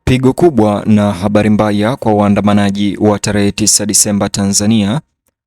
Pigo kubwa na habari mbaya kwa waandamanaji wa tarehe 9 Disemba Tanzania.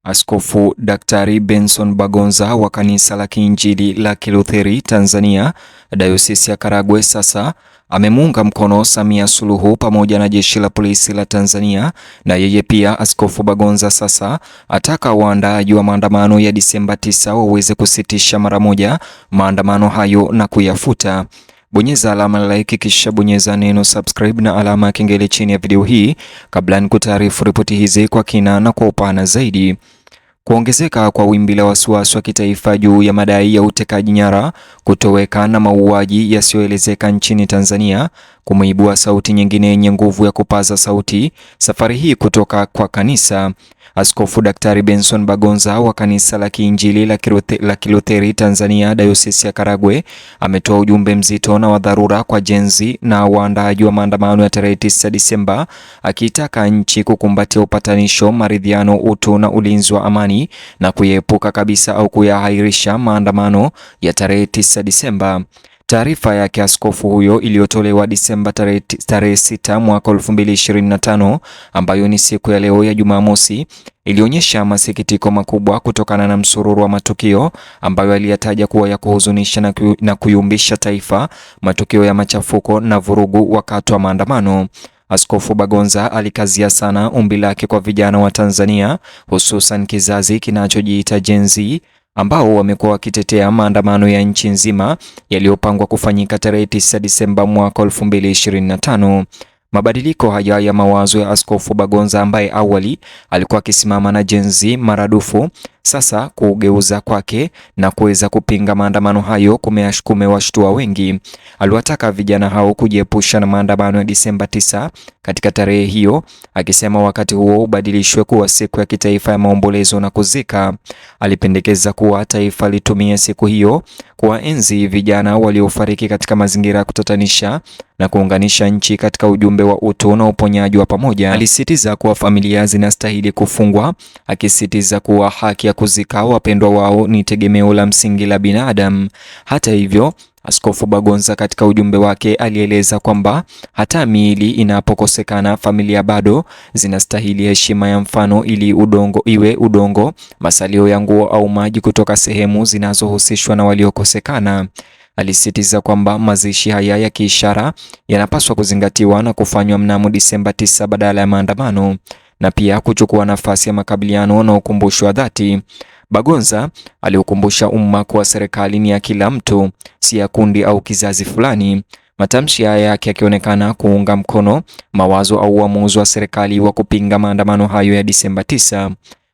Askofu Daktari Benson Bagonza wa Kanisa la Kiinjili la Kilutheri Tanzania, Dayosisi ya Karagwe sasa amemuunga mkono Samia Suluhu pamoja na Jeshi la Polisi la Tanzania, na yeye pia Askofu Bagonza sasa ataka waandaaji wa maandamano ya Disemba 9 waweze kusitisha mara moja maandamano hayo na kuyafuta. Bonyeza alama ya like kisha bonyeza neno subscribe na alama ya kengele chini ya video hii kabla nikutaarifu ripoti hizi kwa kina na kwa upana zaidi. Kuongezeka kwa wimbi la wasiwasi wa kitaifa juu ya madai ya utekaji nyara, kutoweka na mauaji yasiyoelezeka nchini Tanzania kumeibua sauti nyingine yenye nguvu ya kupaza sauti, safari hii kutoka kwa kanisa. Askofu Daktari Benson Bagonza wa Kanisa la Kiinjili la Kilutheri Tanzania, Dayosisi ya Karagwe ametoa ujumbe mzito na wa dharura kwa jenzi na waandaaji wa maandamano ya tarehe 9 Disemba, akiitaka nchi kukumbatia upatanisho, maridhiano, utu na ulinzi wa amani na kuyepuka kabisa au kuyahairisha maandamano ya tarehe 9 Disemba. Taarifa ya askofu huyo iliyotolewa Disemba tarehe 6 mwaka 2025, ambayo ni siku ya leo ya Jumamosi, ilionyesha masikitiko makubwa kutokana na msururu wa matukio ambayo aliyataja kuwa ya kuhuzunisha na kuyumbisha taifa, matukio ya machafuko na vurugu wakati wa maandamano. Askofu Bagonza alikazia sana ombi lake kwa vijana wa Tanzania, hususan kizazi kinachojiita Gen Z, ambao wamekuwa wakitetea maandamano ya nchi nzima yaliyopangwa kufanyika tarehe 9 Disemba mwaka 2025. Mabadiliko haya ya mawazo ya Askofu Bagonza, ambaye awali alikuwa akisimama na Gen Z maradufu, sasa kugeuza kwake na kuweza kupinga maandamano hayo kumewashtua wengi. Aliwataka vijana hao kujiepusha na maandamano ya Disemba 9 katika tarehe hiyo, akisema wakati huo ubadilishwe kuwa siku ya kitaifa ya maombolezo na kuzika. Alipendekeza kuwa taifa litumie siku hiyo kuwaenzi vijana waliofariki katika mazingira ya kutatanisha na kuunganisha nchi katika ujumbe wa utu na uponyaji wa pamoja. Alisisitiza kuwa familia zinastahili kufungwa, akisisitiza kuwa haki ya kuzika wapendwa wao ni tegemeo la msingi la binadamu. Hata hivyo, Askofu Bagonza katika ujumbe wake alieleza kwamba hata miili inapokosekana, familia bado zinastahili heshima ya mfano ili iwe udongo, masalio ya nguo au maji kutoka sehemu zinazohusishwa na waliokosekana. Alisisitiza kwamba mazishi haya ya kiishara yanapaswa kuzingatiwa na kufanywa mnamo Disemba 9 badala ya maandamano, na pia kuchukua nafasi ya makabiliano na ukumbusho wa dhati. Bagonza aliukumbusha umma kuwa serikali ni ya kila mtu, si ya kundi au kizazi fulani. Matamshi haya yake yakionekana kuunga mkono mawazo au uamuzi wa serikali wa kupinga maandamano hayo ya Disemba 9.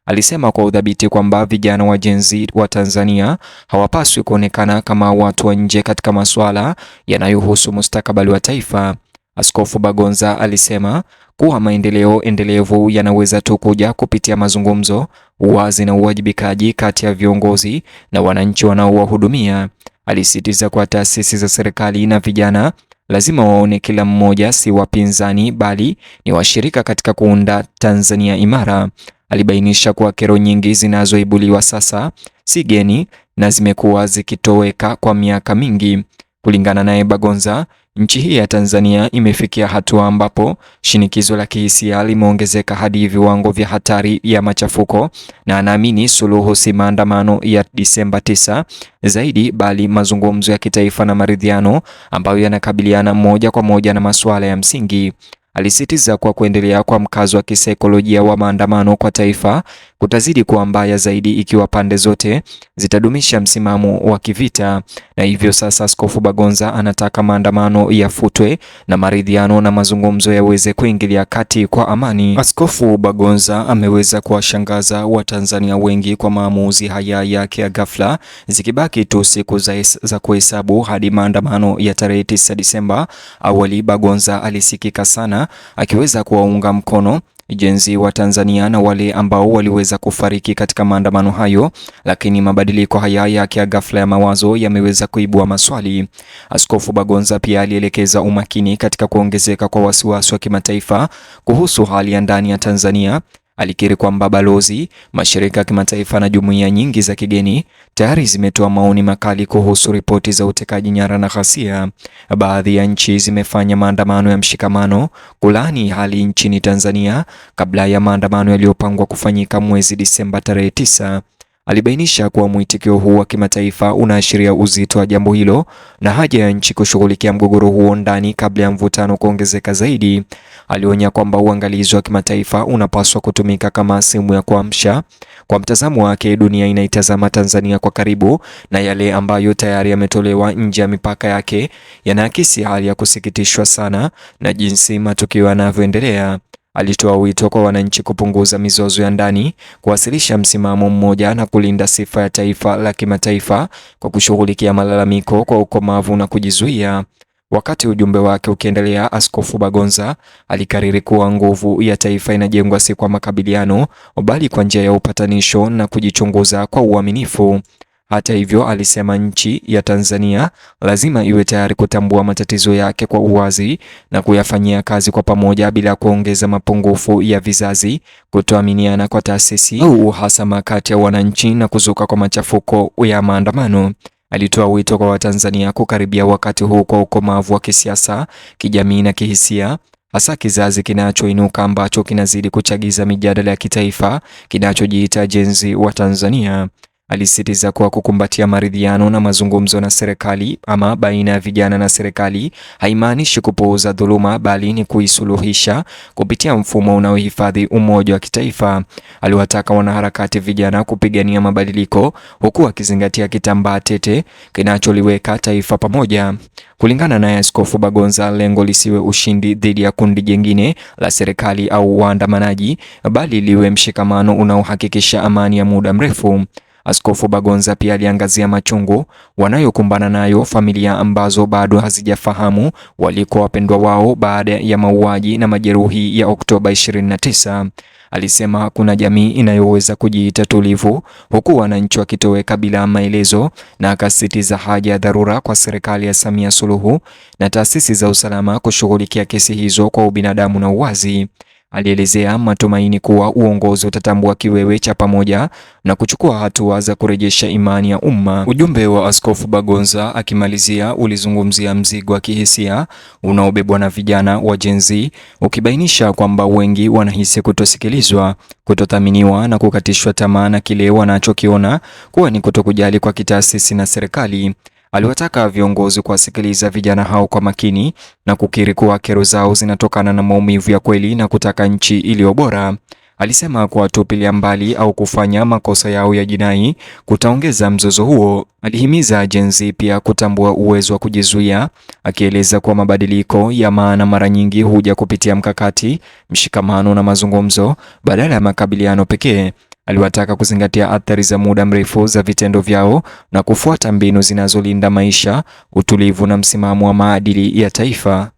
Alisema kwa udhabiti kwamba vijana wa Gen Z wa Tanzania hawapaswi kuonekana kama watu wa nje katika masuala yanayohusu mustakabali wa taifa. Askofu Bagonza alisema kuwa maendeleo endelevu yanaweza tu kuja kupitia mazungumzo, uwazi na uwajibikaji kati ya viongozi na wananchi wanaowahudumia. Alisisitiza kwa taasisi za serikali na vijana lazima waone kila mmoja si wapinzani bali ni washirika katika kuunda Tanzania imara. Alibainisha kuwa kero nyingi zinazoibuliwa sasa si geni na zimekuwa zikitoweka kwa miaka mingi. Kulingana naye Bagonza, nchi hii ya Tanzania imefikia hatua ambapo shinikizo la kihisia limeongezeka hadi viwango vya hatari ya machafuko, na anaamini suluhu si maandamano ya Disemba 9 zaidi bali mazungumzo ya kitaifa na maridhiano ambayo yanakabiliana moja kwa moja na masuala ya msingi. Alisitiza kwa kuendelea kwa mkazo wa kisaikolojia wa maandamano kwa taifa kutazidi kuwa mbaya zaidi ikiwa pande zote zitadumisha msimamo wa kivita, na hivyo sasa Askofu Bagonza anataka maandamano yafutwe na maridhiano na mazungumzo yaweze kuingilia kati kwa amani. Askofu Bagonza ameweza kuwashangaza Watanzania wengi kwa maamuzi haya yake ya ghafla, zikibaki tu siku za kuhesabu hadi maandamano ya tarehe 9 Disemba. Awali Bagonza alisikika sana akiweza kuwaunga mkono Gen Z wa Tanzania na wale ambao waliweza kufariki katika maandamano hayo, lakini mabadiliko haya yake ya ghafla ya mawazo yameweza kuibua maswali. Askofu Bagonza pia alielekeza umakini katika kuongezeka kwa wasiwasi wa kimataifa kuhusu hali ya ndani ya Tanzania. Alikiri kwamba balozi, mashirika ya kimataifa na jumuiya nyingi za kigeni tayari zimetoa maoni makali kuhusu ripoti za utekaji nyara na ghasia. Baadhi ya nchi zimefanya maandamano ya mshikamano kulaani hali nchini Tanzania kabla ya maandamano yaliyopangwa kufanyika mwezi Disemba tarehe 9. Alibainisha kuwa mwitikio huu wa kimataifa unaashiria uzito wa jambo hilo na haja ya nchi kushughulikia mgogoro huo ndani kabla ya mvutano kuongezeka zaidi. Alionya kwamba uangalizi wa kimataifa unapaswa kutumika kama simu ya kuamsha. Kwa mtazamo wake, dunia inaitazama Tanzania kwa karibu na yale ambayo tayari yametolewa nje ya mipaka yake yanaakisi hali ya kusikitishwa sana na jinsi matukio yanavyoendelea. Alitoa wito kwa wananchi kupunguza mizozo ya ndani, kuwasilisha msimamo mmoja na kulinda sifa ya taifa la kimataifa kwa kushughulikia malalamiko kwa ukomavu na kujizuia. Wakati ujumbe wake ukiendelea, Askofu Bagonza alikariri kuwa nguvu ya taifa inajengwa si kwa makabiliano, bali kwa njia ya upatanisho na kujichunguza kwa uaminifu. Hata hivyo, alisema nchi ya Tanzania lazima iwe tayari kutambua matatizo yake kwa uwazi na kuyafanyia kazi kwa pamoja bila kuongeza mapungufu ya vizazi, kutoaminiana kwa taasisi au uhasama kati ya wananchi na kuzuka kwa machafuko ya maandamano. Alitoa wito kwa Watanzania kukaribia wakati huu kwa ukomavu wa kisiasa, kijamii na kihisia, hasa kizazi kinachoinuka ambacho kinazidi kuchagiza mijadala ya kitaifa kinachojiita Gen Z wa Tanzania. Alisisitiza kuwa kukumbatia maridhiano na mazungumzo na serikali ama baina ya vijana na serikali haimaanishi kupuuza dhuluma, bali ni kuisuluhisha kupitia mfumo unaohifadhi umoja wa kitaifa. Aliwataka wanaharakati vijana kupigania mabadiliko huku wakizingatia kitambaa tete kinacholiweka taifa pamoja. Kulingana na Askofu Bagonza, lengo lisiwe ushindi dhidi ya kundi jingine la serikali au waandamanaji, bali liwe mshikamano unaohakikisha amani ya muda mrefu. Askofu Bagonza pia aliangazia machungu wanayokumbana nayo familia ambazo bado hazijafahamu waliko wapendwa wao baada ya mauaji na majeruhi ya Oktoba 29. Alisema hakuna jamii inayoweza kujiita tulivu huku wananchi wakitoweka bila maelezo, na akasisitiza haja ya dharura kwa serikali ya Samia Suluhu na taasisi za usalama kushughulikia kesi hizo kwa ubinadamu na uwazi. Alielezea matumaini kuwa uongozi utatambua kiwewe cha pamoja na kuchukua hatua za kurejesha imani ya umma. Ujumbe wa Askofu Bagonza akimalizia ulizungumzia mzigo wa kihisia unaobebwa na vijana wa Gen Z, ukibainisha kwamba wengi wanahisi kutosikilizwa, kutothaminiwa na kukatishwa tamaa na kile wanachokiona kuwa ni kutokujali kwa kitaasisi na serikali. Aliwataka viongozi kuwasikiliza vijana hao kwa makini na kukiri kuwa kero zao zinatokana na maumivu ya kweli na kutaka nchi iliyo bora. Alisema kuwatupilia mbali au kufanya makosa yao ya jinai kutaongeza mzozo huo. Alihimiza Gen Z pia kutambua uwezo wa kujizuia, akieleza kuwa mabadiliko ya maana mara nyingi huja kupitia mkakati, mshikamano na mazungumzo badala ya makabiliano pekee. Aliwataka kuzingatia athari za muda mrefu za vitendo vyao na kufuata mbinu zinazolinda maisha, utulivu na msimamo wa maadili ya taifa.